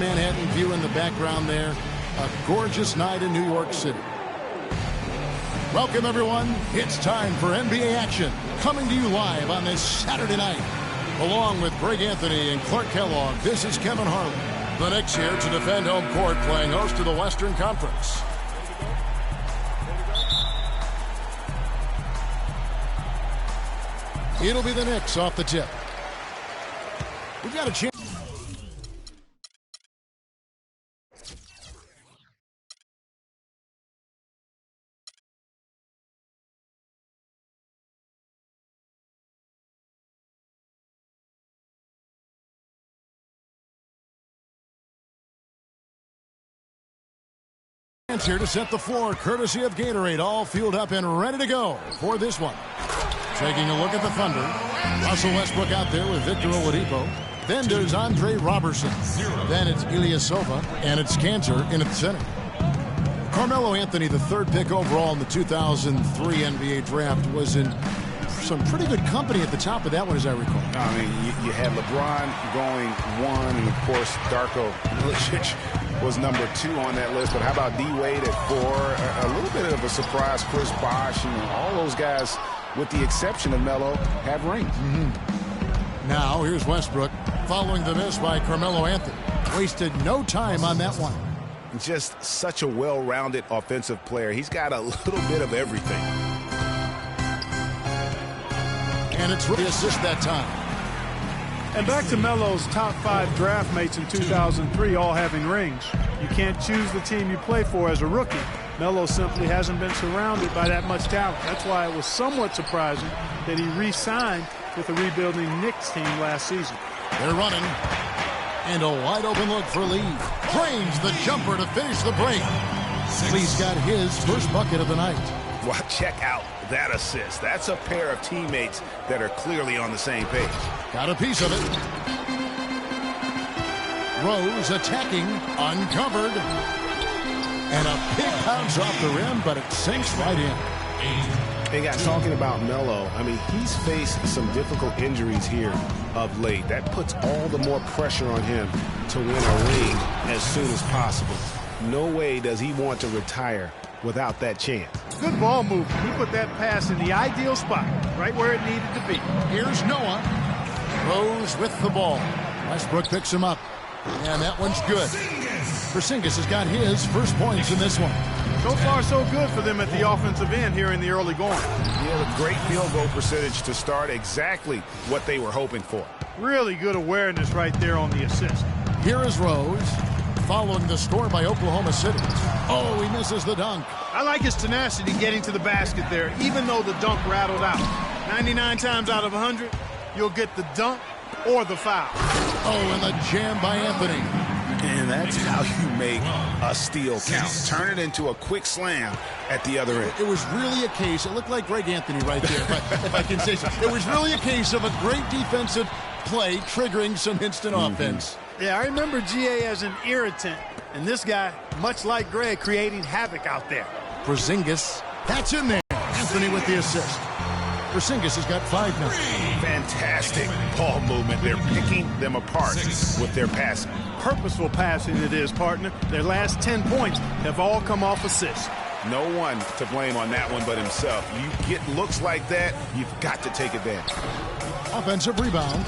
Manhattan view in the background there. A gorgeous night in New York City. Welcome, everyone. It's time for NBA action. Coming to you live on this Saturday night. Along with Greg Anthony and Clark Kellogg, this is Kevin Harlan. The Knicks here to defend home court, playing host to the Western Conference. It'll be the Knicks off the tip. We've got a chance. Here to set the floor, courtesy of Gatorade, all fueled up and ready to go for this one. Taking a look at the Thunder. Russell Westbrook out there with Victor Oladipo. Then there's Andre Robertson. Then it's Ilyasova, and it's Cantor in at the center. Carmelo Anthony, the third pick overall in the 2003 NBA draft, was in some pretty good company at the top of that one, as I recall. I mean, you had LeBron going 1, and of course, Darko Milicic was number 2 on that list. But how about D-Wade at 4? A little bit of a surprise, Chris Bosh, and all those guys, with the exception of Melo, have rings. Now, here's Westbrook following the miss by Carmelo Anthony. Wasted no time on that one. Just such a well-rounded offensive player. He's got a little bit of everything. And it's really assist that time. And back to Melo's top 5 draft mates in 2003, all having rings. You can't choose the team you play for as a rookie. Melo simply hasn't been surrounded by that much talent. That's why it was somewhat surprising that he re-signed with the rebuilding Knicks team last season. They're running. And a wide open look for Lee. Drains the jumper to finish the break. Lee's got his first bucket of the night. Well, check out that assist. That's a pair of teammates that are clearly on the same page. Got a piece of it. Rose attacking, uncovered. And a big bounce off the rim, but it sinks right in. Hey, guys, talking about Melo, I mean, he's faced some difficult injuries here of late. That puts all the more pressure on him to win a ring as soon as possible. No way does he want to retire without that chance. Good ball movement. He put that pass in the ideal spot, right where it needed to be. Here's Noah. Rose with the ball. Westbrook picks him up. And that one's good. Porzingis has got his first points in this one. So far, so good for them at the offensive end here in the early going. Yeah, a great field goal percentage to start, exactly what they were hoping for. Really good awareness right there on the assist. Here is Rose, following the score by Oklahoma City. Oh, he misses the dunk. I like his tenacity getting to the basket there, even though the dunk rattled out. 99 times out of 100, you'll get the dunk or the foul. Oh, and the jam by Anthony. And that's how you make a steal count. Turn it into a quick slam at the other end. It was really a case, it looked like Greg Anthony right there, if I can say so. It was really a case of a great defensive play triggering some instant offense. Yeah, I remember GA as an irritant, and this guy, much like Greg, creating havoc out there. Porzingis, that's in there. Anthony with the assist. Porzingis has got 5 now. Fantastic ball movement. They're picking them apart with their passing. Purposeful passing it is, partner. Their last 10 points have all come off assists. No one to blame on that one but himself. You get looks like that, you've got to take advantage. Offensive rebound.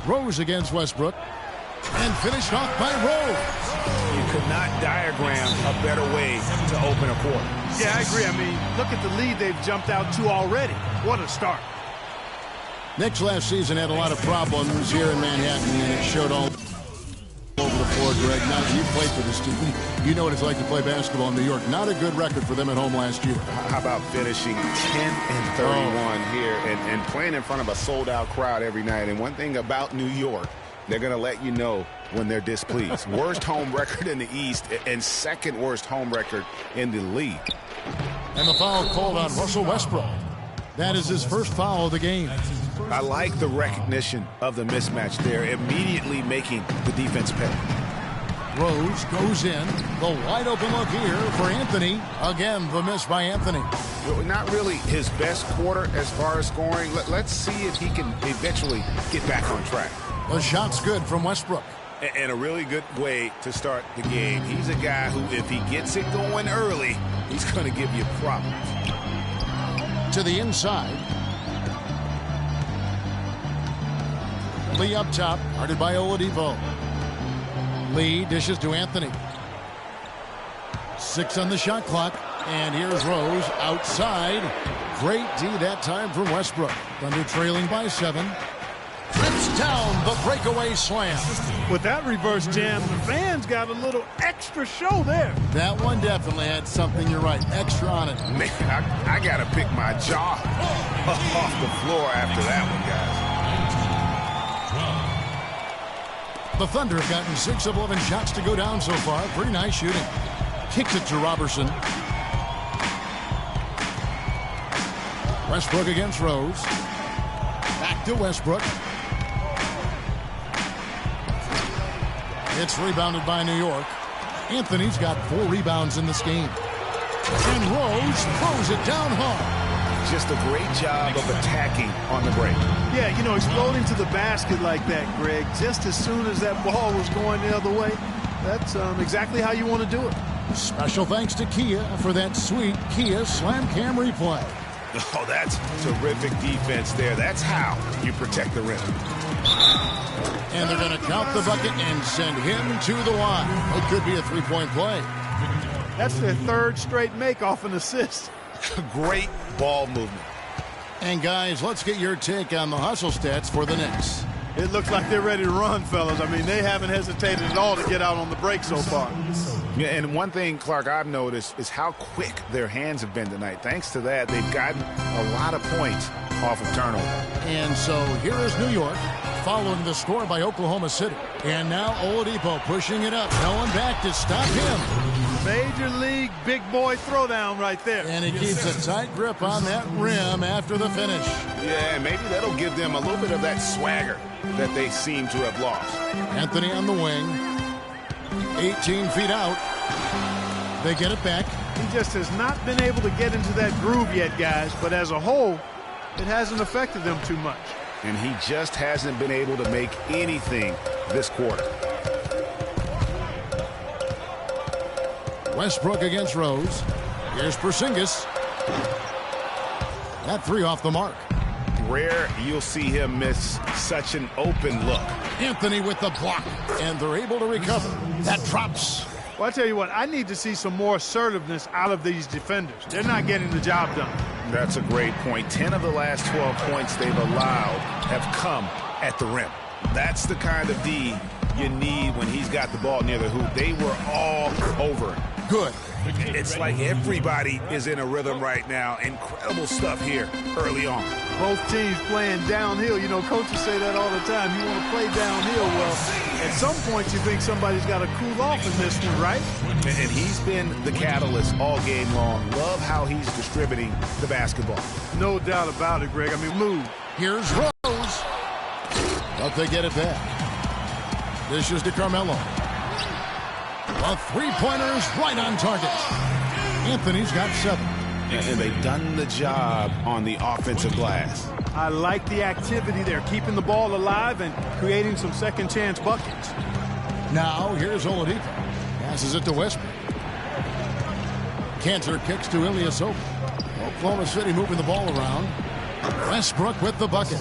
Rose against Westbrook. And finished off by Rose. You could not diagram a better way to open a quarter. Yeah, I agree. I mean, look at the lead they've jumped out to already. What a start. Knicks last season had a lot of problems here in Manhattan, and it showed all over the floor, Greg. Now that you played for this team, you know what it's like to play basketball in New York. Not a good record for them at home last year. How about finishing 10-31 here and playing in front of a sold-out crowd every night? And one thing about New York, they're going to let you know when they're displeased. Worst home record in the East and second worst home record in the league. And the foul called on Russell Westbrook. That is his first foul of the game. I like the recognition of the mismatch there, immediately making the defense pay. Rose goes in. The wide open look here for Anthony. Again, the miss by Anthony. Not really his best quarter as far as scoring. Let's see if he can eventually get back on track. The shot's good from Westbrook. And a really good way to start the game. He's a guy who, if he gets it going early, he's going to give you problems. To the inside. Lee up top, guarded by Oladipo. Lee dishes to Anthony. 6 on the shot clock. And here's Rose outside. Great D that time from Westbrook. Thunder trailing by 7. Trips down the breakaway slam. With that reverse jam, the fans got a little extra show there. That one definitely had something, you're right, extra on it. Man, I got to pick my jaw off the floor after that one, guys. The Thunder have gotten 6 of 11 shots to go down so far. Pretty nice shooting. Kicks it to Robertson. Westbrook against Rose. Back to Westbrook. It's rebounded by New York. Anthony's got 4 rebounds in this game. And Rose throws it down hard. Just a great job of attacking on the break. Yeah, you know, exploding to the basket like that, Greg, just as soon as that ball was going the other way, that's exactly how you want to do it. Special thanks to Kia for that sweet Kia Slam Cam replay. Oh, that's terrific defense there. That's how you protect the rim. And they're going to count the bucket and send him to the line. It could be a 3-point play. That's their 3rd straight make off an assist. Great ball movement. And guys, let's get your take on the hustle stats for the Knicks. It looks like they're ready to run, fellas. I mean, they haven't hesitated at all to get out on the break so far. Yeah, and one thing, Clark, I've noticed is how quick their hands have been tonight. Thanks to that, they've gotten a lot of points off of turnover. And so here is New York following the score by Oklahoma City. And now Oladipo pushing it up. No one back to stop him. Major league big boy throwdown right there. And he keeps a tight grip on that rim after the finish. Yeah, maybe that'll give them a little bit of that swagger that they seem to have lost. Anthony on the wing. 18 feet out. They get it back. He just has not been able to get into that groove yet, guys. But as a whole, it hasn't affected them too much. And he just hasn't been able to make anything this quarter. Westbrook against Rose. Here's Porzingis. That 3 off the mark. Rare you'll see him miss such an open look. Anthony with the block. And they're able to recover. That drops. Well, I tell you what, I need to see some more assertiveness out of these defenders. They're not getting the job done. That's a great point. 10 of the last 12 points they've allowed have come at the rim. That's the kind of D you need when he's got the ball near the hoop. They were all over it. Good. It's like everybody is in a rhythm right now. Incredible stuff here early on. Both teams playing downhill. You know, coaches say that all the time. You want to play downhill. Well, at some point you think somebody's got to cool off in this one, right? And he's been the catalyst all game long. Love how he's distributing the basketball. No doubt about it, Greg. I mean, move. Here's Rose. But they get it back. This is to Carmelo. The 3-pointer's right on target. Anthony's got 7. And they've done the job on the offensive glass. I like the activity there, keeping the ball alive and creating some second chance buckets. Now here's Oladipo. Passes it to Westbrook. Cantor kicks to Ilyasova. Oklahoma City moving the ball around. Westbrook with the bucket.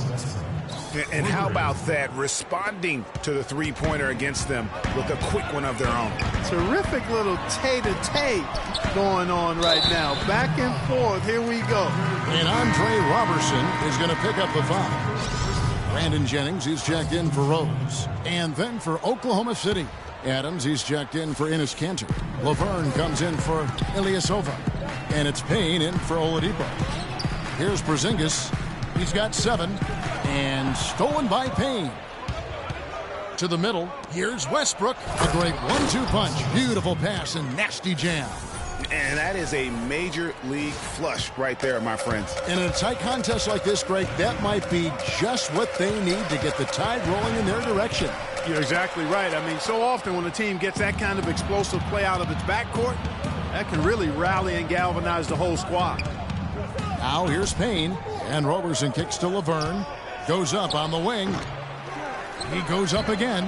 And how about that, responding to the 3-pointer against them with a quick one of their own. Terrific little tay-to-tay going on right now. Back and forth, here we go. And Andre Robertson is going to pick up the foul. Brandon Jennings, he's checked in for Rose. And then for Oklahoma City, Adams, he's checked in for Enes Kanter. Laverne comes in for Ilyasova. And it's Payne in for Oladipo. Here's Porzingis. He's got 7. And stolen by Payne. To the middle, here's Westbrook. A great 1-2 punch. Beautiful pass and nasty jam. And that is a major league flush right there, my friends. And in a tight contest like this, Greg, that might be just what they need to get the tide rolling in their direction. You're exactly right. I mean, so often when a team gets that kind of explosive play out of its backcourt, that can really rally and galvanize the whole squad. Now here's Payne. And Robertson kicks to Laverne. Goes up on the wing. He goes up again.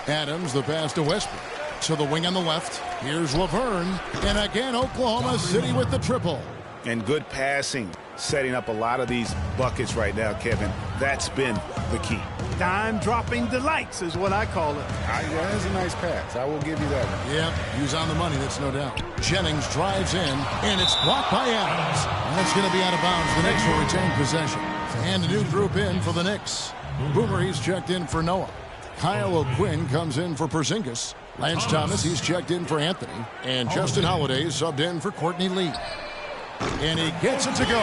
Adams, the pass to Westbrook. To the wing on the left. Here's Laverne. And again, Oklahoma City with the triple. And good passing, setting up a lot of these buckets right now, Kevin. That's been the key. Dime-dropping delights is what I call it. Yeah, that's a nice pass. I will give you that one. Yep, he's on the money, that's no doubt. Jennings drives in, and it's blocked by Adams. That's going to be out of bounds. The Knicks will retain possession. And a new group in for the Knicks. Boomer, he's checked in for Noah. Kyle O'Quinn comes in for Porzingis. Lance Thomas, he's checked in for Anthony. And Justin Holiday subbed in for Courtney Lee. And he gets it to go.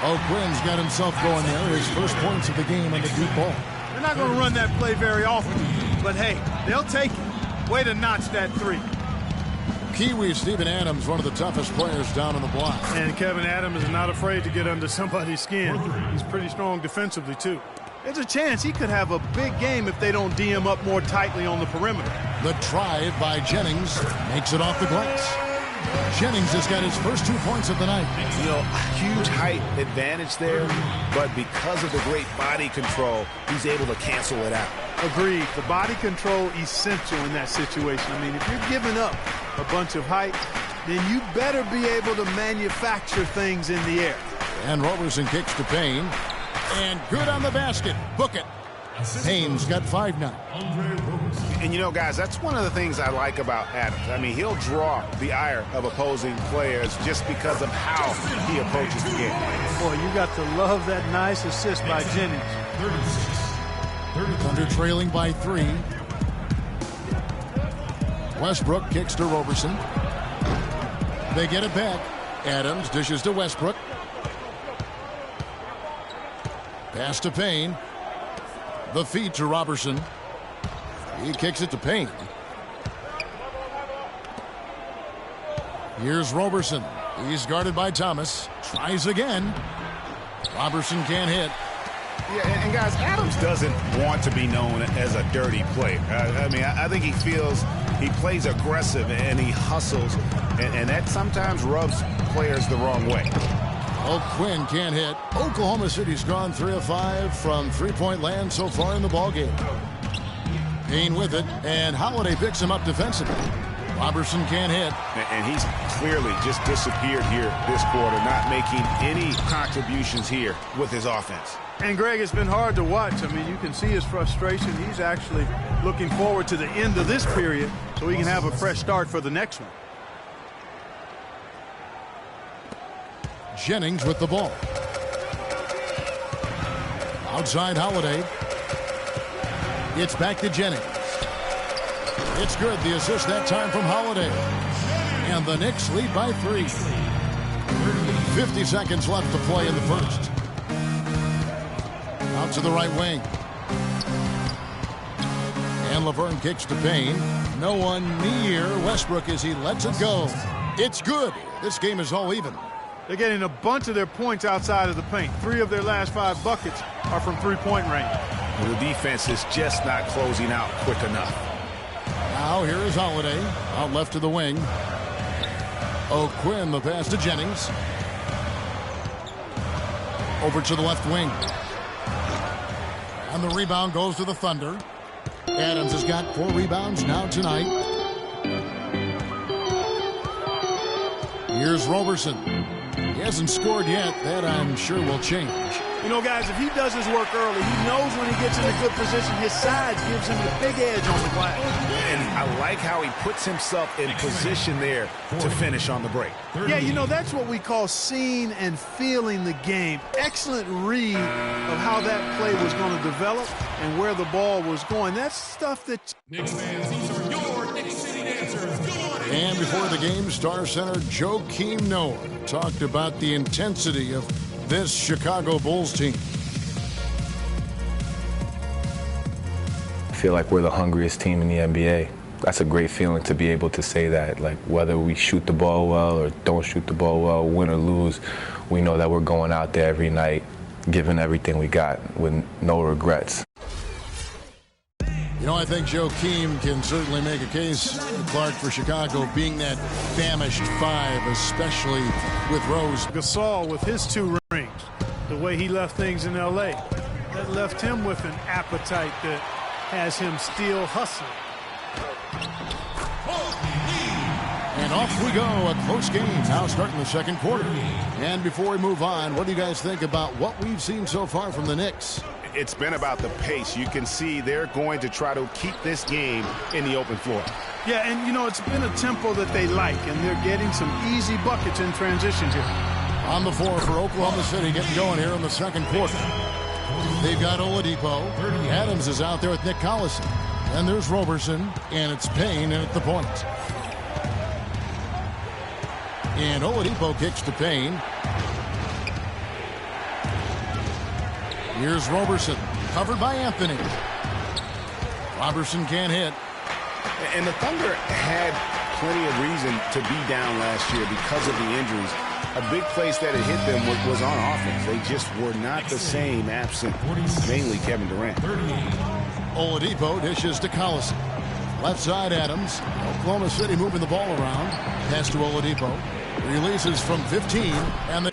O'Quinn's got himself going there. His first points of the game on the deep ball. They're not going to run that play very often. But, hey, they'll take it. Way to notch that three. Kiwi Steven Adams, one of the toughest players down on the block. And Kevin Adams is not afraid to get under somebody's skin. He's pretty strong defensively, too. There's a chance he could have a big game if they don't D him up more tightly on the perimeter. The drive by Jennings makes it off the glass. Jennings has got his first 2 points of the night. You know, huge height advantage there, but because of the great body control, he's able to cancel it out. Agreed. The body control essential in that situation. I mean, if you're giving up a bunch of height, then you better be able to manufacture things in the air. And Roberson kicks to Payne. And good on the basket. Book it. Payne's got 5 now. And, you know, guys, that's one of the things I like about Adams. I mean, he'll draw the ire of opposing players just because of how he approaches the game. Boy, you got to love that nice assist by Jennings. Thunder trailing by 3. Westbrook kicks to Roberson. They get it back. Adams dishes to Westbrook. Pass to Payne. The feed to Robertson. He kicks it to Payne. Here's Roberson. He's guarded by Thomas. Tries again. Robertson can't hit. Yeah, and guys, Adams doesn't want to be known as a dirty player. I mean, I think he feels he plays aggressive and he hustles, and that sometimes rubs players the wrong way. O'Quinn can't hit. Oklahoma City's gone 3 of 5 from three-point land so far in the ballgame. Payne with it, and Holiday picks him up defensively. Robertson can't hit. And he's clearly just disappeared here this quarter, not making any contributions here with his offense. And, Greg, it's been hard to watch. I mean, you can see his frustration. He's actually looking forward to the end of this period so he can have a fresh start for the next one. Jennings with the ball. Outside Holiday. It's back to Jennings. It's good. The assist that time from Holiday. And the Knicks lead by 3. 50 seconds left to play in the first. Out to the right wing. And Laverne kicks to Payne. No one near Westbrook as he lets it go. It's good. This game is all even. They're getting a bunch of their points outside of the paint. 3 of their last 5 buckets are from three-point range. The defense is just not closing out quick enough. Now here is Holiday. Out left to the wing. O'Quinn, the pass to Jennings. Over to the left wing. And the rebound goes to the Thunder. Adams has got 4 rebounds now tonight. Here's Roberson. He hasn't scored yet. That, I'm sure, will change. You know, guys, if he does his work early, he knows when he gets in a good position, his size gives him the big edge on the glass. And I like how he puts himself in position there to finish on the break. Yeah, you know, that's what we call seeing and feeling the game. Excellent read of how that play was going to develop and where the ball was going. That's stuff that... Knicks fans, these are your Knicks City dancers. And before the game, Star Center Joakim Noah talked about the intensity of this Chicago Bulls team. I feel like we're the hungriest team in the NBA. That's a great feeling to be able to say that. Like, whether we shoot the ball well or don't shoot the ball well, win or lose, we know that we're going out there every night, giving everything we got with no regrets. You know, I think Joakim can certainly make a case, Clark, for Chicago being that famished 5, especially with Rose. Gasol with his 2 rings, the way he left things in L.A. That left him with an appetite that has him still hustling. And off we go, a close game now starting the second quarter. And before we move on, what do you guys think about what we've seen so far from the Knicks? It's been about the pace. You can see they're going to try to keep this game in the open floor. Yeah, and you know, it's been a tempo that they like, and they're getting some easy buckets in transition here. On the floor for Oklahoma City, getting going here in the second quarter. They've got Oladipo. Adams is out there with Nick Collison. And there's Roberson, and it's Payne in at the point. And Oladipo kicks to Payne. Here's Roberson, covered by Anthony. Roberson can't hit. And the Thunder had plenty of reason to be down last year because of the injuries. A big place that had hit them was on offense. They just were not the same absent mainly Kevin Durant. Oladipo dishes to Collison. Left side Adams. Oklahoma City moving the ball around. Pass to Oladipo. Releases from 15 and the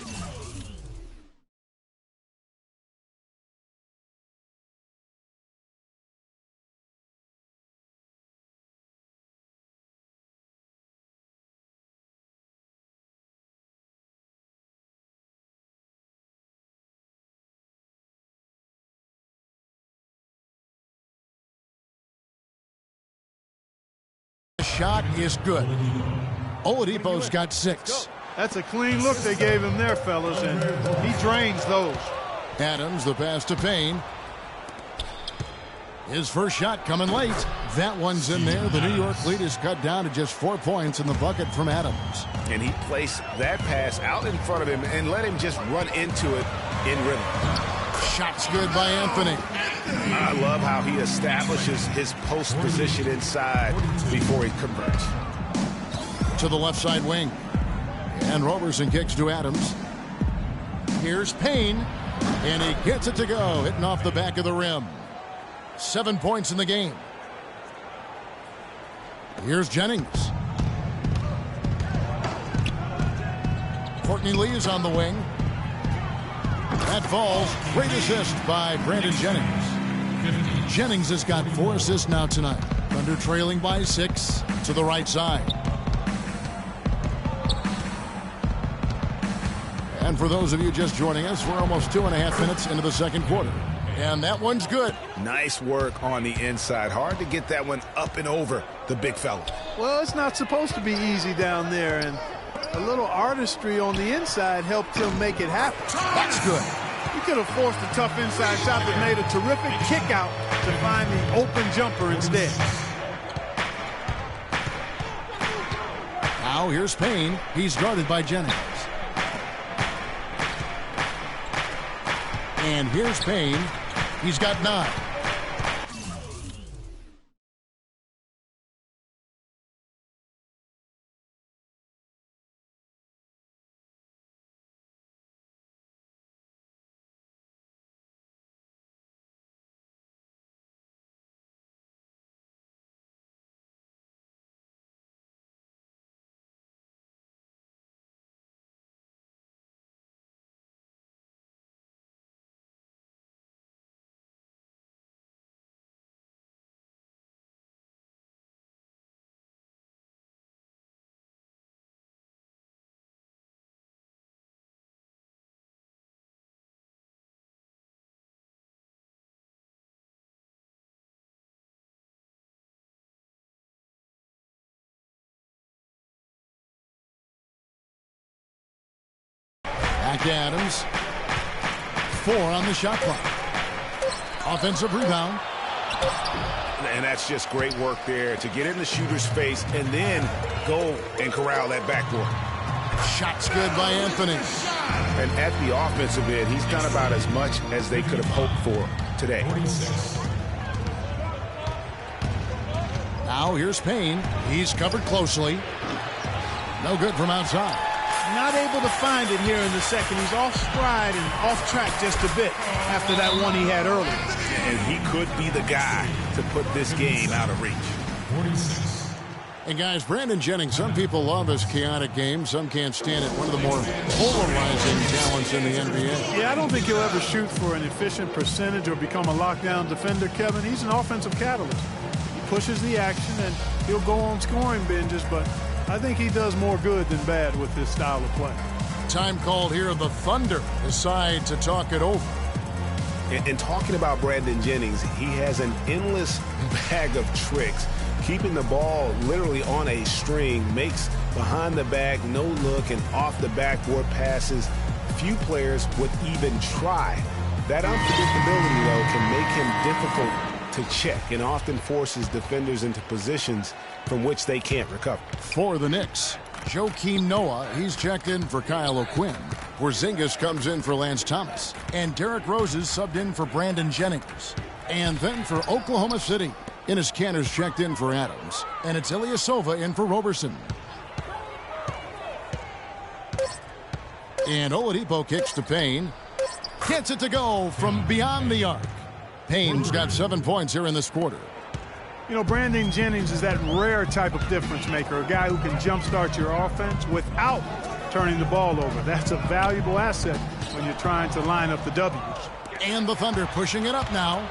shot is good. Oladipo's got 6. That's a clean look they gave him there, fellas, and he drains those. Adams, the pass to Payne. His first shot coming late. That one's in there. The New York lead is cut down to just 4 points in the bucket from Adams. And he placed that pass out in front of him and let him just run into it in rhythm. Shot's good by Anthony. I love how he establishes his post position inside before he converts. To the left side wing. And Roberson kicks to Adams. Here's Payne. And he gets it to go. Hitting off the back of the rim. 7 points in the game. Here's Jennings. Courtney Lee is on the wing. That falls. Great assist by Brandon Jennings. Jennings has got 4 assists now tonight. Thunder trailing by 6 to the right side. And for those of you just joining us, we're almost 2.5 minutes into the second quarter. And that one's good. Nice work on the inside. Hard to get that one up and over the big fella. Well, it's not supposed to be easy down there, and a little artistry on the inside helped him make it happen. That's good. He could have forced a tough inside shot that made a terrific kick out to find the open jumper instead. Now here's Payne. He's guarded by Jennings. And here's Payne. He's got 9. Back to Adams. 4 on the shot clock. Offensive rebound. And that's just great work there to get in the shooter's face and then go and corral that backdoor. Shot's good by Anthony. And at the offensive end, he's done about as much as they could have hoped for today. Now here's Payne. He's covered closely. No good from outside. Not able to find it here in the second. He's off stride and off track just a bit after that one he had earlier. And he could be the guy to put this game out of reach. And guys, Brandon Jennings, some people love his chaotic game. Some can't stand it. One of the more polarizing talents in the NBA. Yeah, I don't think he'll ever shoot for an efficient percentage or become a lockdown defender, Kevin. He's an offensive catalyst. He pushes the action, and he'll go on scoring binges, but I think he does more good than bad with this style of play. Time called here. The Thunder decide to talk it over. And talking about Brandon Jennings, he has an endless bag of tricks. Keeping the ball literally on a string, makes behind the back, no look, and off the backboard passes few players would even try. That unpredictability, though, can make him difficult to check and often forces defenders into positions from which they can't recover. For the Knicks, Joakim Noah, he's checked in for Kyle O'Quinn. Porzingis comes in for Lance Thomas. And Derrick Rose is subbed in for Brandon Jennings. And then for Oklahoma City, Enes Kanter's checked in for Adams. And it's Ilyasova in for Roberson. And Oladipo kicks to Payne. Gets it to go from beyond the arc. Payne's got 7 points here in this quarter. You know, Brandon Jennings is that rare type of difference maker, a guy who can jumpstart your offense without turning the ball over. That's a valuable asset when you're trying to line up the W's. And the Thunder pushing it up now.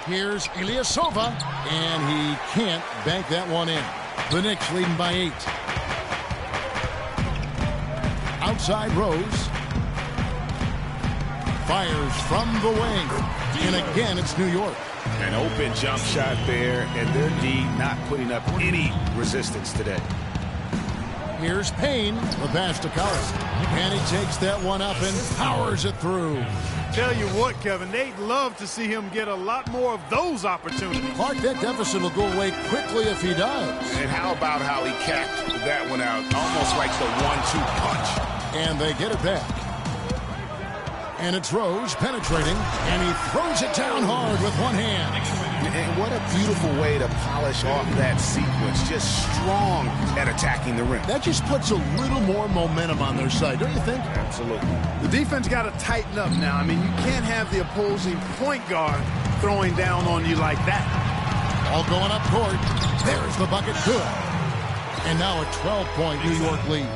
Here's Ilyasova, and he can't bank that one in. The Knicks leading by 8. Outside Rose. Fires from the wing. And again, it's New York. An open jump shot there, and their D not putting up any resistance today. Here's Payne, the pass to Collison. And he takes that one up and powers it through. Tell you what, Kevin, they'd love to see him get a lot more of those opportunities. Clark, that deficit will go away quickly if he does. And how about how he capped that one out, almost like the 1-2 punch. And they get it back. And it's Rose penetrating, and he throws it down hard with one hand. And what a beautiful way to polish off that sequence. Just strong at attacking the rim. That just puts a little more momentum on their side, don't you think? Absolutely. The defense got to tighten up now. I mean, you can't have the opposing point guard throwing down on you like that. All going up court. There's the bucket. Good. And now a 12-point New York lead.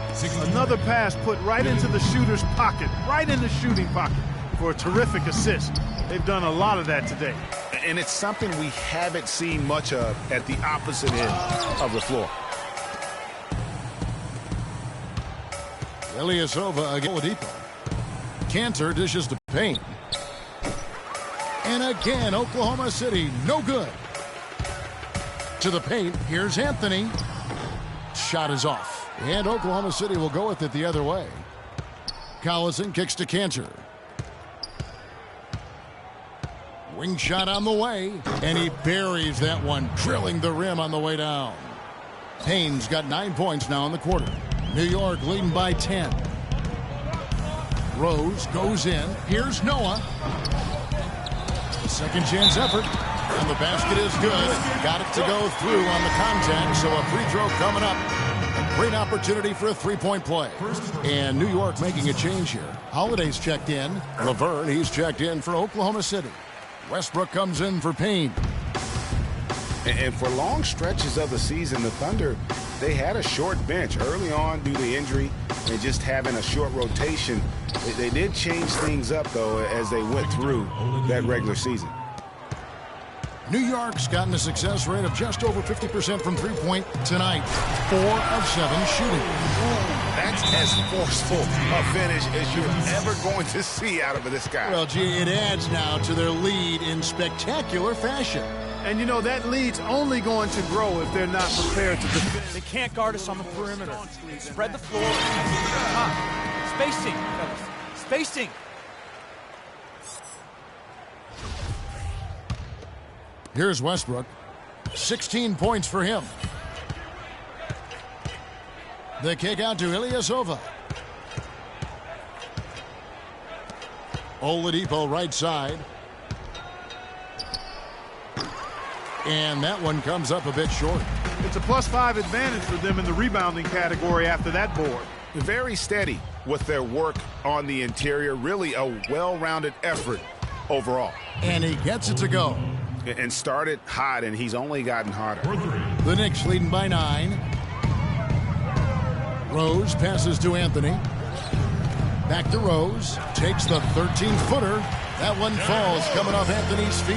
Another pass put right into the shooter's pocket, right in the shooting pocket for a terrific assist. They've done a lot of that today. And it's something we haven't seen much of at the opposite end of the floor. Ilyasova against Oladipo. Kanter dishes to Payne. And again, Oklahoma City, no good. To the paint, here's Anthony. Shot is off. And Oklahoma City will go with it the other way. Collison kicks to Kanter. Wing shot on the way. And he buries that one, drilling the rim on the way down. Payne's got 9 points now in the quarter. New York leading by 10. Rose goes in. Here's Noah. Second chance effort. And the basket is good. Got it to go through on the contact, so a free throw coming up. Great opportunity for a three-point play. And New York making a change here. Holiday's checked in. Laverne, he's checked in for Oklahoma City. Westbrook comes in for Payne. And for long stretches of the season, the Thunder, they had a short bench early on due to injury and just having a short rotation. They did change things up, though, as they went through that regular season. New York's gotten a success rate of just over 50% from three-point tonight. 4 of 7 shooting. That's as forceful a finish as you're ever going to see out of this guy. Well, gee, it adds now to their lead in spectacular fashion. And, you know, that lead's only going to grow if they're not prepared to defend. They can't guard us on the perimeter. Spread the floor. Spacing, fellas. Spacing. Here's Westbrook. 16 points for him. The kick out to Ilyasova. Oladipo right side. And that one comes up a bit short. It's a +5 advantage for them in the rebounding category after that board. Very steady with their work on the interior. Really a well-rounded effort overall. And he gets it to go. And started hot, and he's only gotten hotter. The Knicks leading by 9. Rose passes to Anthony. Back to Rose. Takes the 13-footer. That one falls coming off Anthony's feet.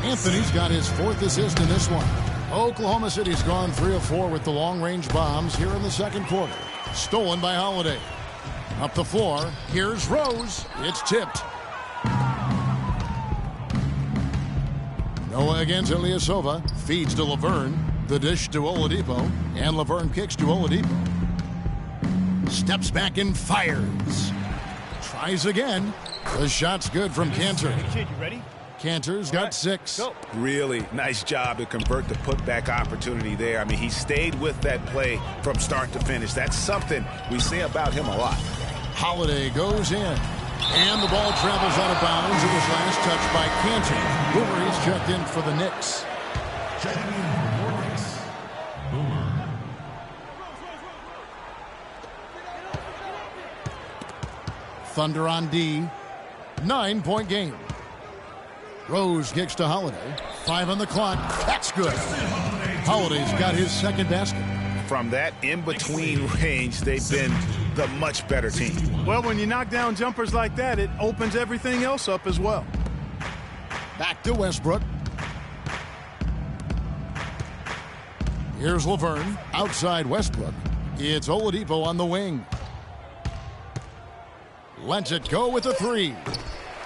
Anthony's got his 4th assist in this one. Oklahoma City's gone 3 of 4 with the long-range bombs here in the second quarter. Stolen by Holiday. Up the floor. Here's Rose. It's tipped. Noah against Ilyasova. Feeds to Laverne. The dish to Oladipo. And Laverne kicks to Oladipo. Steps back and fires. Tries again. The shot's good from Cantor. Hey, kid, you ready? Cantor's got 6. Go. Really nice job to convert the putback opportunity there. I mean, he stayed with that play from start to finish. That's something we say about him a lot. Holiday goes in. And the ball travels out of bounds. It was last touched by Cantor. Boomer is checked in for the Knicks. Checking in for your Knicks, Boomer. Thunder on D. 9-point game. Rose kicks to Holiday. 5 on the clock. That's good. Holiday's got his 2nd basket. From that in-between range, they've been the much better team. Well, when you knock down jumpers like that, it opens everything else up as well. Back to Westbrook. Here's Laverne. Outside Westbrook. It's Oladipo on the wing. Lets it go with a 3.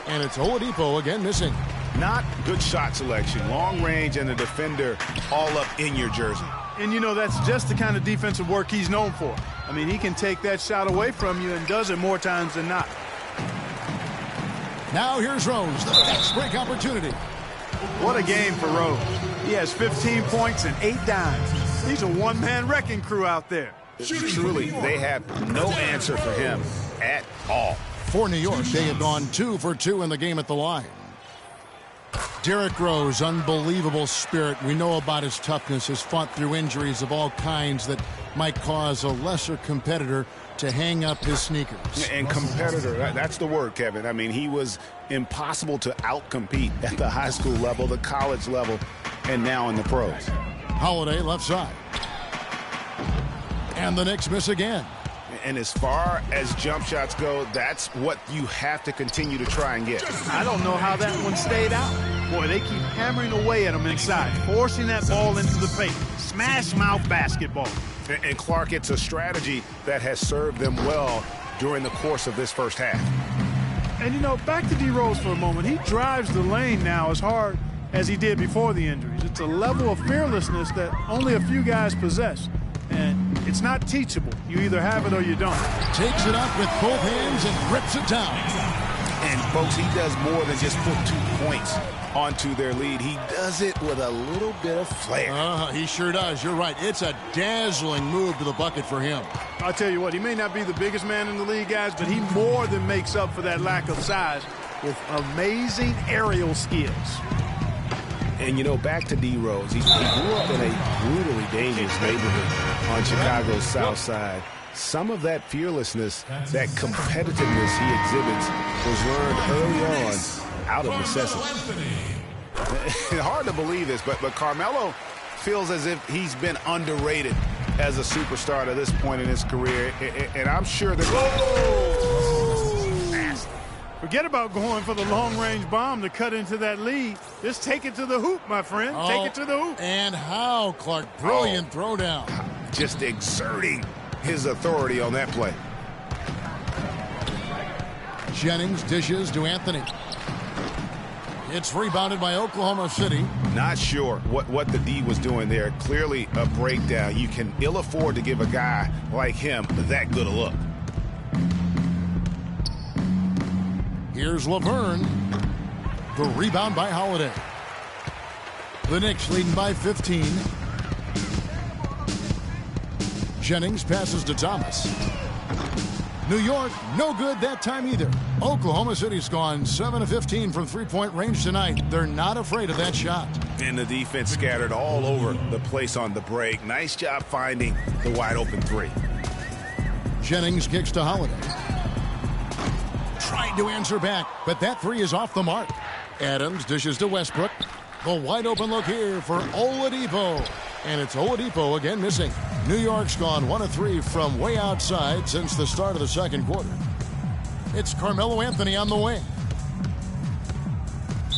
And it's Oladipo again missing. Not good shot selection. Long range and the defender all up in your jersey. And, you know, that's just the kind of defensive work he's known for. I mean, he can take that shot away from you and does it more times than not. Now here's Rose. The fast break opportunity. What a game for Rose. He has 15 points and 8 dimes. He's a one-man wrecking crew out there. Truly, they have no answer for him at all. For New York, they have gone 2 for 2 in the game at the line. Derrick Rose, unbelievable spirit. We know about his toughness, has fought through injuries of all kinds that might cause a lesser competitor to hang up his sneakers. And competitor, that's the word, Kevin. I mean, he was impossible to outcompete at the high school level, the college level, and now in the pros. Holiday left side. And the Knicks miss again. And as far as jump shots go, that's what you have to continue to try and get. I don't know how that one stayed out. Boy, they keep hammering away at him inside, forcing that ball into the paint. Smash mouth basketball. And Clark, it's a strategy that has served them well during the course of this first half. And, you know, back to D. Rose for a moment. He drives the lane now as hard as he did before the injuries. It's a level of fearlessness that only a few guys possess. And it's not teachable. You either have it or you don't. Takes it up with both hands and grips it down. And, folks, he does more than just put 2 points onto their lead. He does it with a little bit of flair. He sure does. You're right. It's a dazzling move to the bucket for him. I'll tell you what, he may not be the biggest man in the league, guys, but he more than makes up for that lack of size with amazing aerial skills. And, you know, back to D. Rose. He grew up in a brutally dangerous neighborhood on Chicago's South Side. Some of that fearlessness, that competitiveness he exhibits was learned early on out of necessity. Hard to believe this, but Carmelo feels as if he's been underrated as a superstar to this point in his career. And I'm sure that... Forget about going for the long-range bomb to cut into that lead. Just take it to the hoop, my friend. Take it to the hoop. And how, Clark? Brilliant throwdown. Just exerting his authority on that play. Jennings dishes to Anthony. It's rebounded by Oklahoma City. Not sure what the D was doing there. Clearly a breakdown. You can ill afford to give a guy like him that good a look. Here's Laverne. The rebound by Holiday. The Knicks leading by 15. Jennings passes to Thomas. New York, no good that time either. Oklahoma City's gone 7 of 15 from three-point range tonight. They're not afraid of that shot. And the defense scattered all over the place on the break. Nice job finding the wide-open three. Jennings kicks to Holiday. Tried to answer back, but that three is off the mark. Adams dishes to Westbrook. The wide open look here for Oladipo. And it's Oladipo again missing. New York's gone 1 of 3 from way outside since the start of the second quarter. It's Carmelo Anthony on the wing.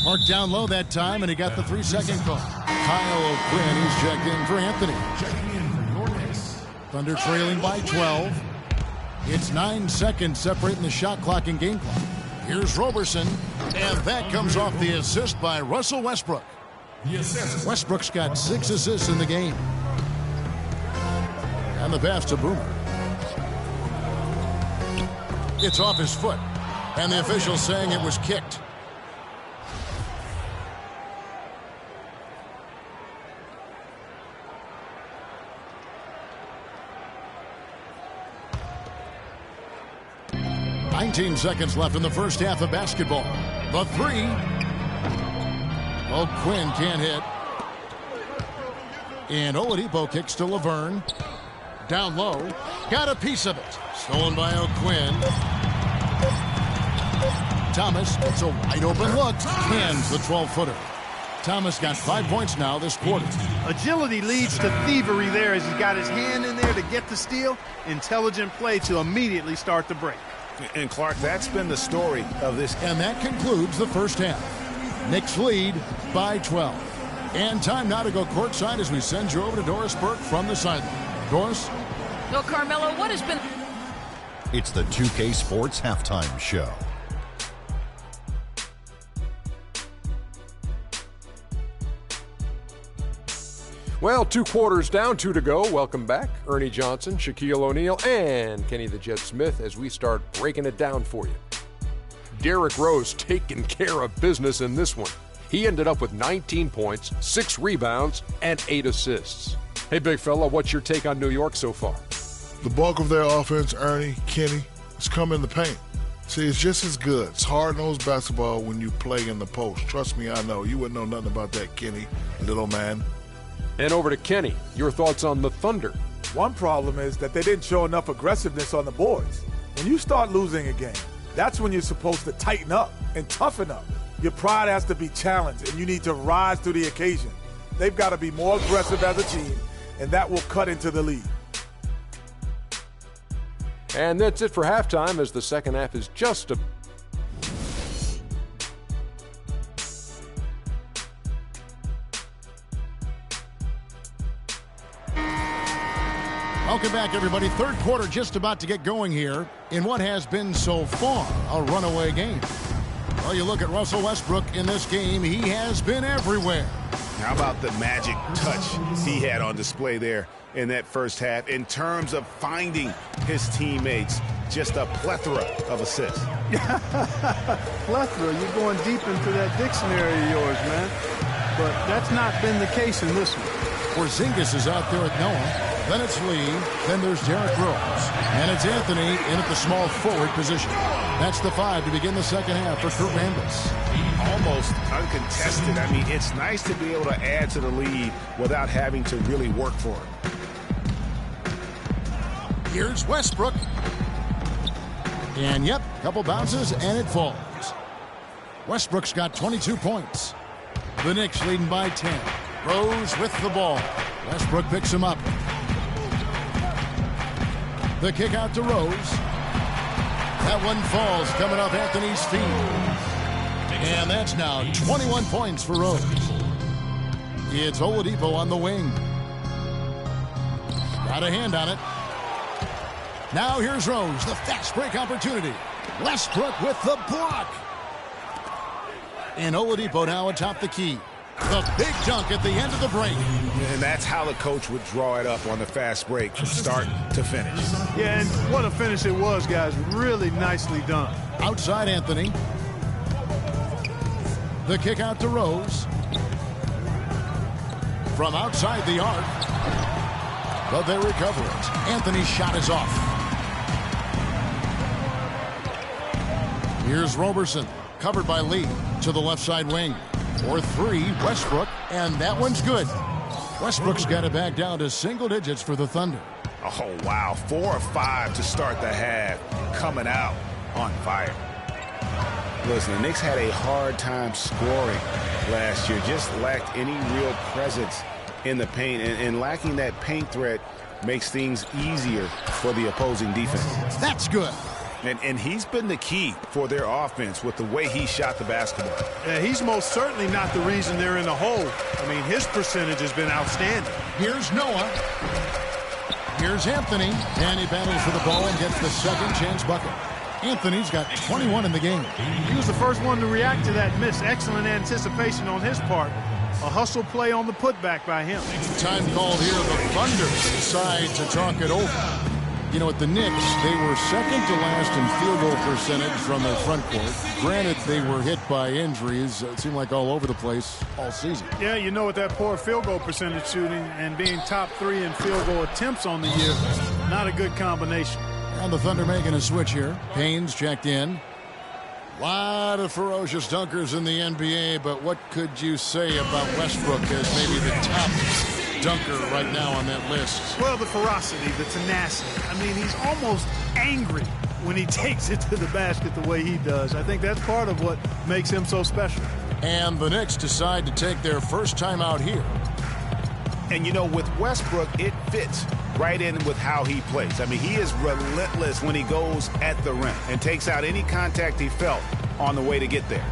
Marked down low that time, and he got the 3-second call. Kyle O'Quinn is checked in for Anthony. Checking in for your Knicks. Thunder trailing by 12. It's 9 seconds separating the shot clock and game clock. Here's Roberson, and that comes off the assist by Russell Westbrook. The assist. Westbrook's got 6 assists in the game. And the pass to Boomer. It's off his foot, and the official saying it was kicked. "19 seconds left in the first half of basketball. The 3. O'Quinn can't hit. And Oladipo kicks to Laverne. Down low. Got a piece of it. Stolen by O'Quinn. Thomas, it's a wide open look. Hands the 12-footer. Thomas got 5 points now this quarter. Agility leads to thievery there as he's got his hand in there to get the steal. Intelligent play to immediately start the break. And Clark, that's been the story of this. And that concludes the first half. Knicks lead by 12. And time now to go courtside as we send you over to Doris Burke from the sideline. Doris? Well, Carmelo, what has been... It's the 2K Sports Halftime Show. Well, 2 quarters down, 2 to go. Welcome back. Ernie Johnson, Shaquille O'Neal, and Kenny the Jet Smith as we start breaking it down for you. Derrick Rose taking care of business in this one. He ended up with 19 points, 6 rebounds, and 8 assists. Hey, big fella, what's your take on New York so far? The bulk of their offense, Ernie, Kenny, has come in the paint. See, it's just as good. It's hard-nosed basketball when you play in the post. Trust me, I know. You wouldn't know nothing about that, Kenny, little man. And over to Kenny. Your thoughts on the Thunder? One problem is that they didn't show enough aggressiveness on the boards. When you start losing a game, that's when you're supposed to tighten up and toughen up. Your pride has to be challenged, and you need to rise to the occasion. They've got to be more aggressive as a team, and that will cut into the lead. And that's it for halftime as the second half is just a... Welcome back, everybody. Third quarter just about to get going here in what has been so far a runaway game. Well, you look at Russell Westbrook in this game, he has been everywhere. How about the magic touch he had on display there in that first half in terms of finding his teammates? Just a plethora of assists. Plethora, you're going deep into that dictionary of yours, man. But that's not been the case in this one. Porzingis is out there at Noah. Then it's Lee. Then there's Derrick Rose. And it's Anthony in at the small forward position. That's the 5 to begin the second half for Kurt Rambis. Almost uncontested. I mean, it's nice to be able to add to the lead without having to really work for it. Here's Westbrook. And, yep, couple bounces, and it falls. Westbrook's got 22 points. The Knicks leading by 10. Rose with the ball. Westbrook picks him up. The kick out to Rose. That one falls, coming off Anthony's feet. And that's now 21 points for Rose. It's Oladipo on the wing. Got a hand on it. Now here's Rose, the fast break opportunity. Westbrook with the block. And Oladipo now atop the key. The big dunk at the end of the break. And that's how the coach would draw it up on the fast break from start to finish. Yeah, and what a finish it was, guys. Really nicely done. Outside Anthony. The kick out to Rose. From outside the arc. But they recover it. Anthony's shot is off. Here's Roberson. Covered by Lee to the left side wing. For 3, Westbrook, and that one's good. Westbrook's got it back down to single digits for the Thunder. Oh, wow. 4 or 5 to start the half. Coming out on fire. Listen, the Knicks had a hard time scoring last year. Just lacked any real presence in the paint. And lacking that paint threat makes things easier for the opposing defense. That's good. And he's been the key for their offense with the way he shot the basketball. Yeah, he's most certainly not the reason they're in the hole. I mean, his percentage has been outstanding. Here's Noah. Here's Anthony. And he battles for the ball and gets the second chance bucket. Anthony's got 21 in the game. He was the first one to react to that miss. Excellent anticipation on his part. A hustle play on the putback by him. Time called here. The Thunder decide to talk it over. You know, at the Knicks, they were second to last in field goal percentage from their front court. Granted, they were hit by injuries. It seemed like all over the place all season. Yeah, you know, with that poor field goal percentage shooting and being top 3 in field goal attempts on the year, not a good combination. And the Thunder making a switch here. Payne's checked in. A lot of ferocious dunkers in the NBA, but what could you say about Westbrook as maybe the top dunker right now on that list? Well, the ferocity, the tenacity. I mean, he's almost angry when he takes it to the basket the way he does. I think that's part of what makes him so special. And the Knicks decide to take their first time out here. And, you know, with Westbrook, it fits right in with how he plays. I mean, he is relentless when he goes at the rim and takes out any contact he felt on the way to get there.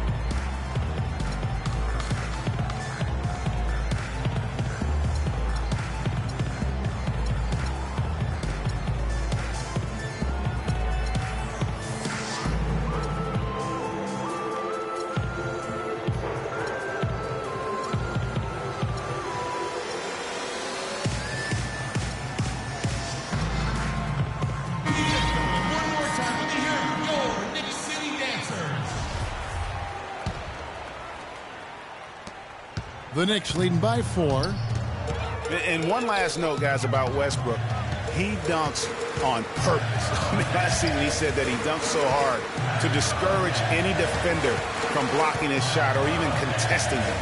The Knicks leading by 4. And one last note, guys, about Westbrook. He dunks on purpose. I mean, last season he said that he dunks so hard to discourage any defender from blocking his shot or even contesting it.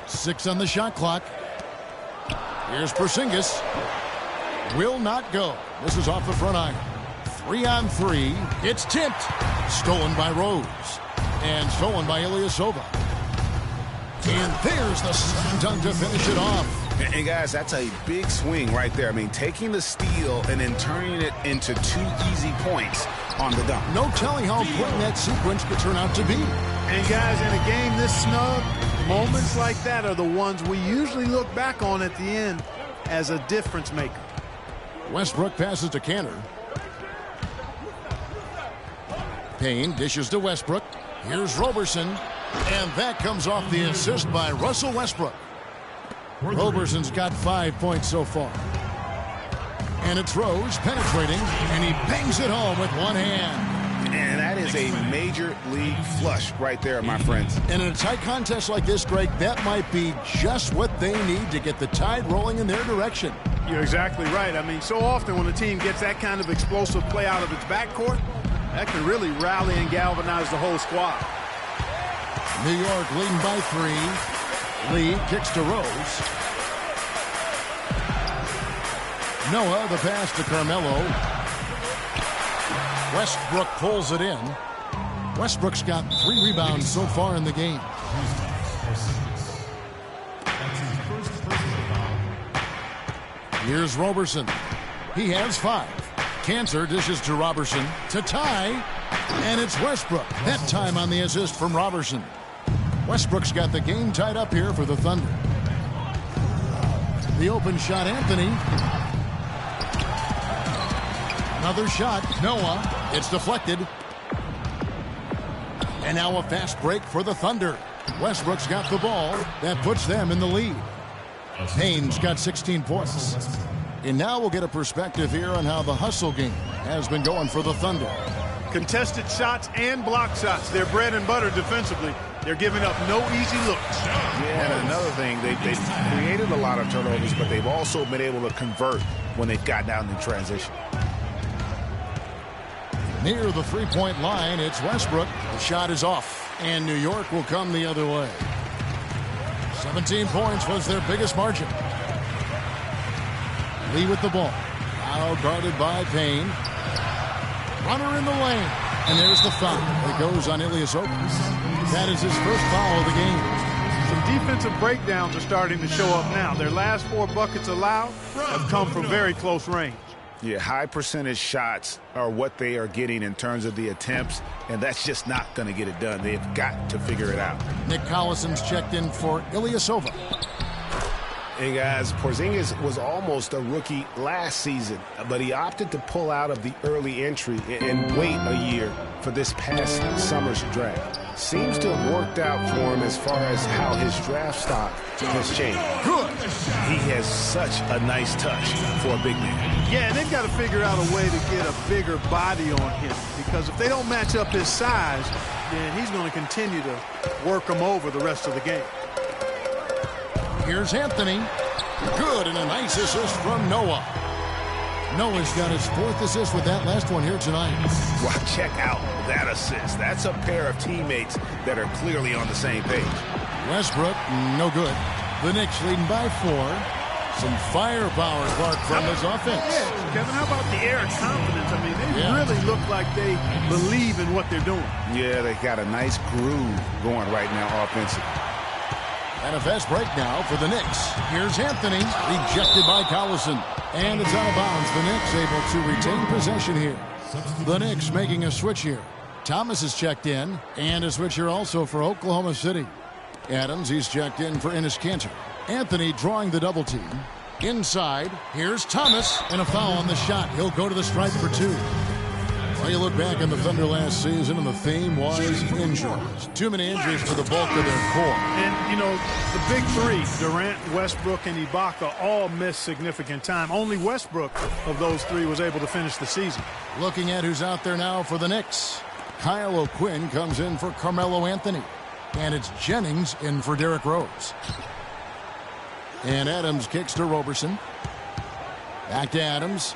6 on the shot clock. Here's Porzingis. Will not go. This is off the front iron. 3 on 3. It's tipped. Stolen by Rose. And stolen by Ilyasova. And there's the slam dunk to finish it off. And guys, that's a big swing right there. I mean, taking the steal and then turning it into 2 easy points on the dunk. No telling how important that sequence could turn out to be. And guys, in a game this snug, moments like that are the ones we usually look back on at the end as a difference maker. Westbrook passes to Cantor. Payne dishes to Westbrook. Here's Roberson. And that comes off the assist by Russell Westbrook. Roberson's got 5 points so far. And it's Rose penetrating, and he bangs it home with one hand. And that is a major league flush right there, my friends. And in a tight contest like this, Greg, that might be just what they need to get the tide rolling in their direction. You're exactly right. I mean, so often when a team gets that kind of explosive play out of its backcourt, that can really rally and galvanize the whole squad. New York leading by 3. Lee kicks to Rose. Noah, the pass to Carmelo. Westbrook pulls it in. Westbrook's got 3 rebounds so far in the game. Here's Roberson. He has 5. Cantor dishes to Roberson to tie. And it's Westbrook. That time on the assist from Roberson. Westbrook's got the game tied up here for the Thunder. The open shot, Anthony. Another shot, Noah. It's deflected. And now a fast break for the Thunder. Westbrook's got the ball. That puts them in the lead. Payne's got 16 points. And now we'll get a perspective here on how the hustle game has been going for the Thunder. Contested shots and block shots. They're bread and butter defensively. They're giving up no easy looks. Yeah, and another thing, they've created a lot of turnovers, but they've also been able to convert when they've gotten out in transition. Near the three-point line, it's Westbrook. The shot is off, and New York will come the other way. 17 points was their biggest margin. Lee with the ball. Now guarded by Payne. Runner in the lane. And there's the foul that goes on Ilyasova. That is his first foul of the game. Some defensive breakdowns are starting to show up now. Their last 4 buckets allowed have come from very close range. Yeah, high percentage shots are what they are getting in terms of the attempts, and that's just not going to get it done. They've got to figure it out. Nick Collison's checked in for Ilyasova. And guys, Porzingis was almost a rookie last season, but he opted to pull out of the early entry and wait a year for this past summer's draft. Seems to have worked out for him as far as how his draft stock has changed. Good. He has such a nice touch for a big man. Yeah, and they've got to figure out a way to get a bigger body on him, because if they don't match up his size, then he's going to continue to work them over the rest of the game. Here's Anthony. Good, and a nice assist from Noah. Noah's got his 4th assist with that last one here tonight. Well, check out that assist. That's a pair of teammates that are clearly on the same page. Westbrook, no good. The Knicks leading by 4. Some firepower, Clark, from his offense. Yeah, Kevin, how about the air of confidence? I mean, they really look like they believe in what they're doing. Yeah, they got a nice groove going right now offensively. And a fast break now for the Knicks. Here's Anthony, rejected by Collison. And it's out of bounds. The Knicks able to retain possession here. The Knicks making a switch here. Thomas is checked in, and a switch here also for Oklahoma City. Adams, he's checked in for Enes Kanter. Anthony drawing the double team. Inside, here's Thomas, and a foul on the shot. He'll go to the stripe for 2. Well, you look back on the Thunder last season, and the theme was injuries. Too many injuries for the bulk of their core. And, you know, the big 3, Durant, Westbrook, and Ibaka, all missed significant time. Only Westbrook of those 3 was able to finish the season. Looking at who's out there now for the Knicks. Kyle O'Quinn comes in for Carmelo Anthony. And it's Jennings in for Derrick Rose. And Adams kicks to Roberson. Back to Adams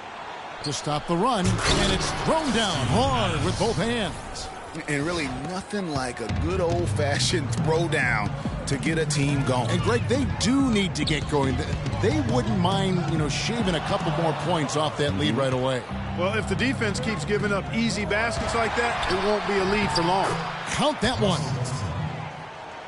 to stop the run, and it's thrown down hard with both hands. And really nothing like a good old-fashioned throwdown to get a team going. And Greg, they do need to get going. They wouldn't mind, shaving a couple more points off that lead right away. Well, if the defense keeps giving up easy baskets like that, it won't be a lead for long. Count that one.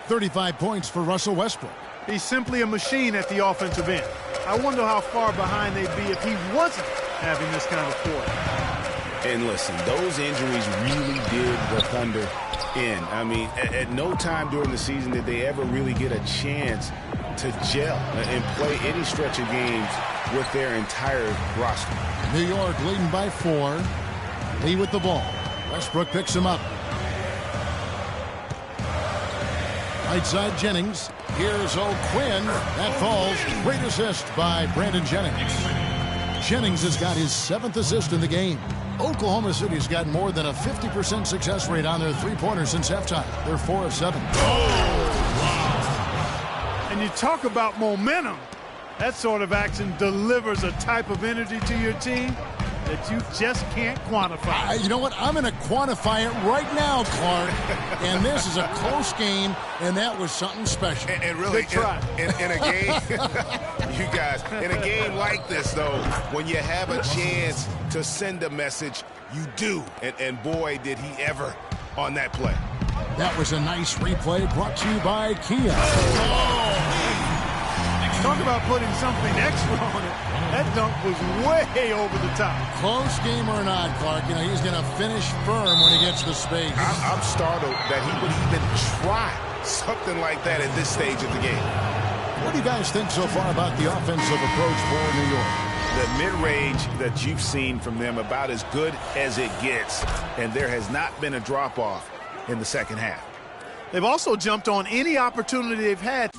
35 points for Russell Westbrook. He's simply a machine at the offensive end. I wonder how far behind they'd be if he wasn't having this kind of force. And listen, those injuries really did the Thunder in. I mean, at no time during the season did they ever really get a chance to gel and play any stretch of games with their entire roster. New York leading by 4. Lee with the ball. Westbrook picks him up. Right side Jennings. Here's O'Quinn. That falls. Great assist by Brandon Jennings. Jennings has got his 7th assist in the game. Oklahoma City's got more than a 50% success rate on their 3-pointers since halftime. They're 4 of 7. And you talk about momentum. That sort of action delivers a type of energy to your team that you just can't quantify. You know what? I'm going to quantify it right now, Clark. And this is a close game, and that was something special. And really, in a game, you guys, in a game like this, though, when you have a chance to send a message, you do. And boy, did he ever on that play. That was a nice replay brought to you by Kia. Talk about putting something extra on it. That dunk was way over the top. Close game or not, Clark, he's going to finish firm when he gets the space. I'm startled that he would even try something like that at this stage of the game. What do you guys think so far about the offensive approach for New York? The mid-range that you've seen from them about as good as it gets, and there has not been a drop-off in the second half. They've also jumped on any opportunity they've had.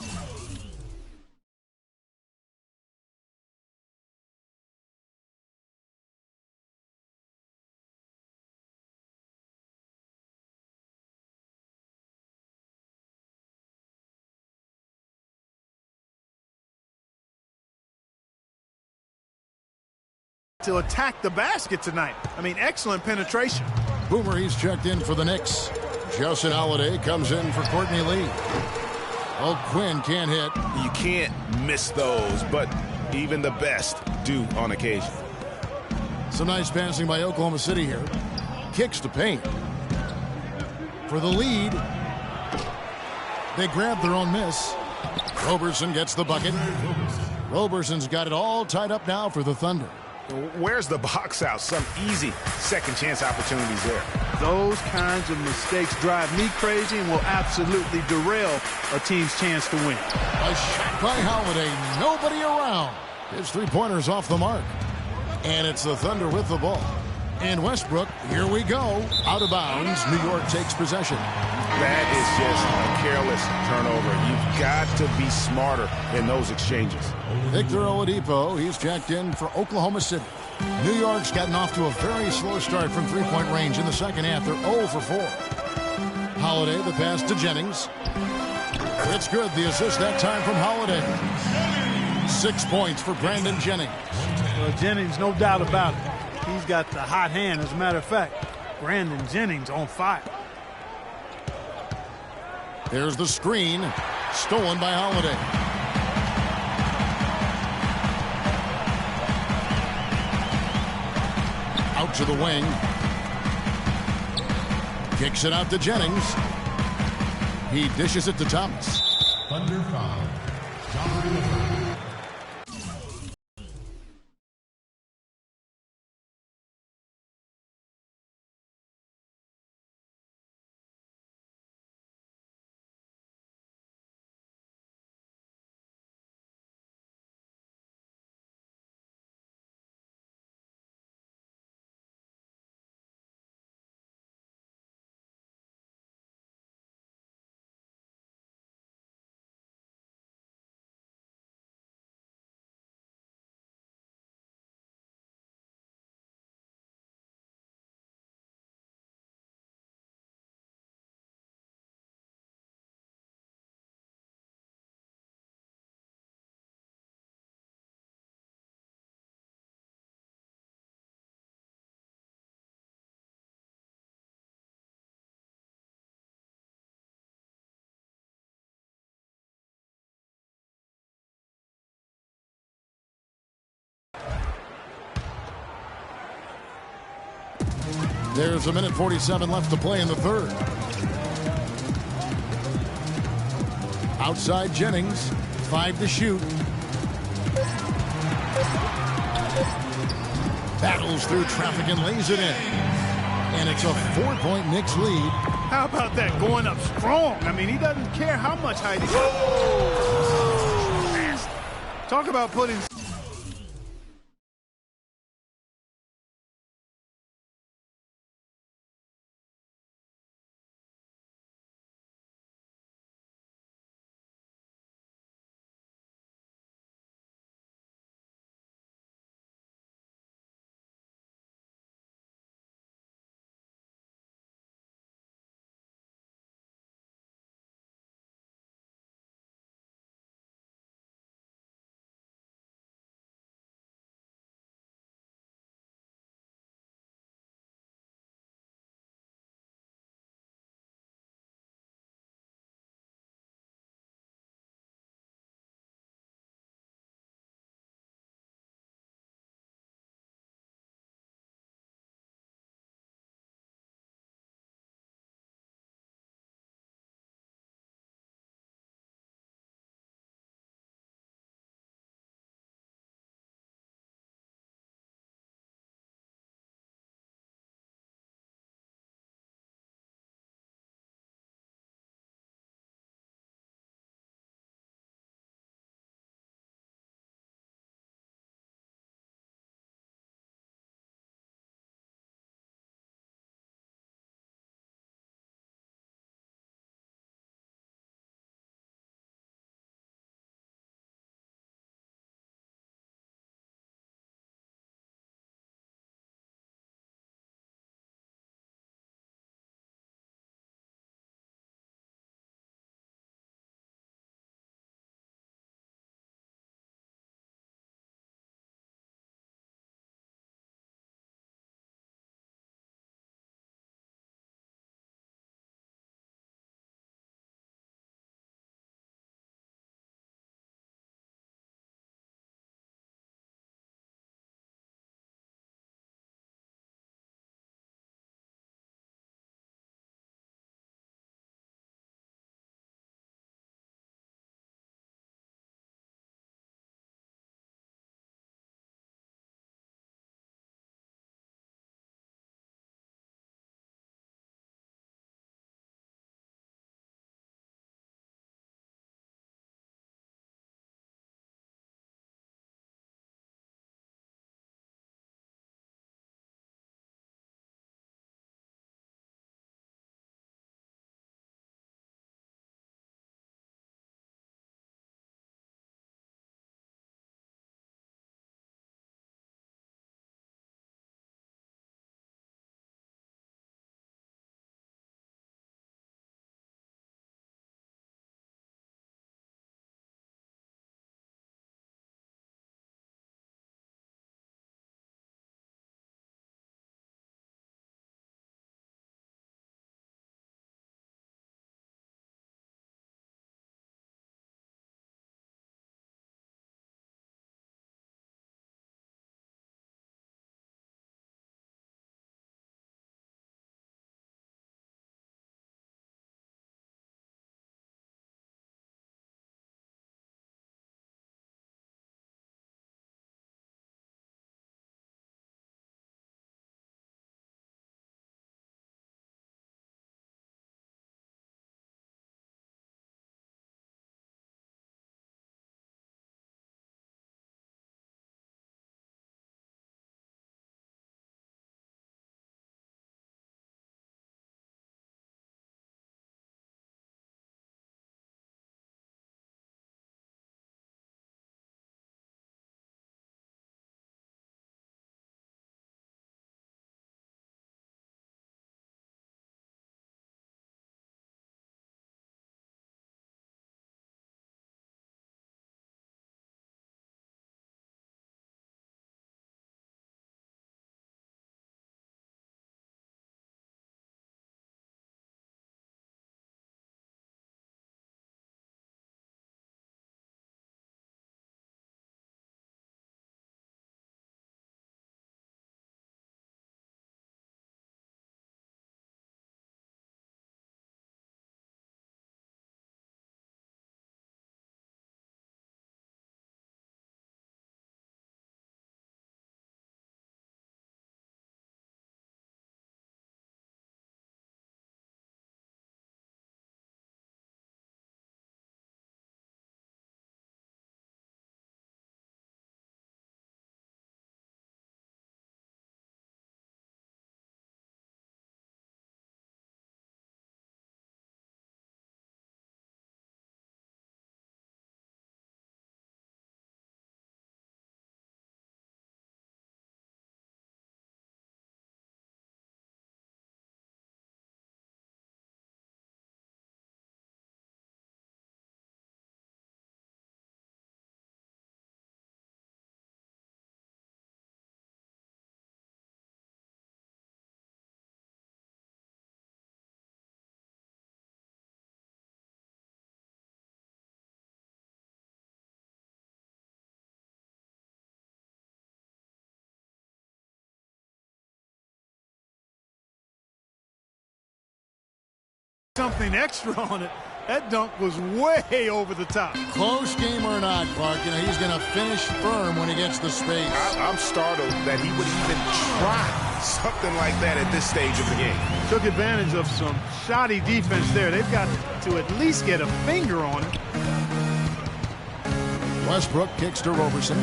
To attack the basket tonight. I mean, excellent penetration. Boomer, he's checked in for the Knicks. Justin Holiday comes in for Courtney Lee. O'Quinn can't hit. You can't miss those, but even the best do on occasion. Some nice passing by Oklahoma City here. Kicks to paint. for the lead. They grab their own miss. Roberson gets the bucket. Roberson's got it all tied up now for the Thunder. Where's the box out? Some easy second chance opportunities there. Those kinds of mistakes drive me crazy and will absolutely derail a team's chance to win. A shot by Holiday. Nobody around. His three-pointer's off the mark. And it's the Thunder with the ball. And Westbrook, here we go. Out of bounds. New York takes possession. That is just a careless turnover. You've got to be smarter in those exchanges. Victor Oladipo, he's checked in for Oklahoma City. New York's gotten off to a very slow start from three-point range in the second half. They're 0 for 4. Holiday, the pass to Jennings. It's good. The assist that time from Holiday. 6 points for Brandon Jennings. Well, Jennings, no doubt about it. He's got the hot hand. As a matter of fact, Brandon Jennings on fire. There's the screen. Stolen by Holiday. Out to the wing. Kicks it out to Jennings. He dishes it to Thomas. Thunder foul. John River. There's a minute 47 left to play in the third. Outside Jennings. 5 to shoot. Battles through traffic and lays it in. And it's a 4-point Knicks lead. How about that going up strong? I mean, he doesn't care how much height he's got. Talk about putting Something extra on it. That dunk was way over the top. Close game or not, Clark, he's going to finish firm when he gets the space. I'm startled that he would even try something like that at this stage of the game. Took advantage of some shoddy defense there. They've got to at least get a finger on it. Westbrook kicks to Roberson.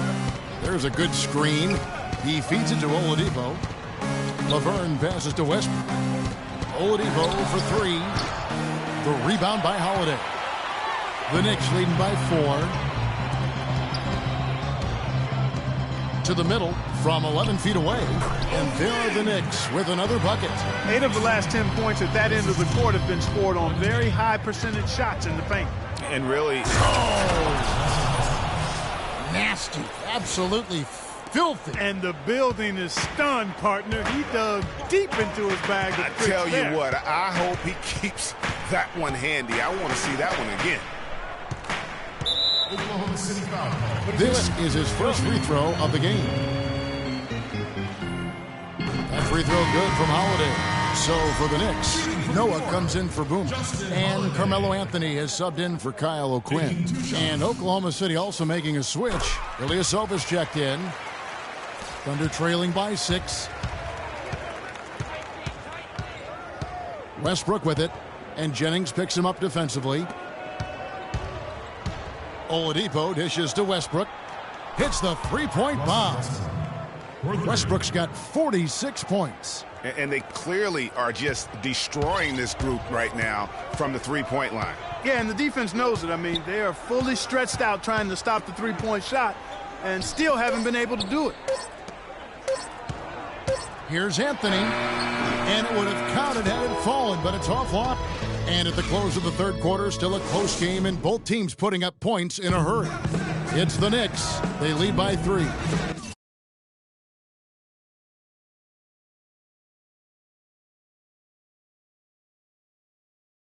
There's a good screen. He feeds it to Oladipo. Laverne passes to Westbrook. Oladipo for three. The rebound by Holiday. The Knicks leading by 4. To the middle from 11 feet away. And there are the Knicks with another bucket. 8 of the last 10 points at that end of the court have been scored on very high percentage shots in the paint. And really... Nasty. Absolutely filthy. And the building is stunned, partner. He dug deep into his bag. I tell you what, I hope he keeps that one handy. I want to see that one again. This is his first free throw of the game. That free throw good from Holiday. So for the Knicks, Noah comes in for Boom. And Carmelo Anthony has subbed in for Kyle O'Quinn. And Oklahoma City also making a switch. Ilyasovas checked in. Thunder trailing by 6. Westbrook with it. And Jennings picks him up defensively. Oladipo dishes to Westbrook. Hits the three-point bomb. Westbrook's got 46 points. And they clearly are just destroying this group right now from the three-point line. Yeah, and the defense knows it. I mean, they are fully stretched out trying to stop the three-point shot and still haven't been able to do it. Here's Anthony. And it would have counted had it fallen, but it's offline. And at the close of the third quarter, still a close game, and both teams putting up points in a hurry. It's the Knicks. They lead by 3.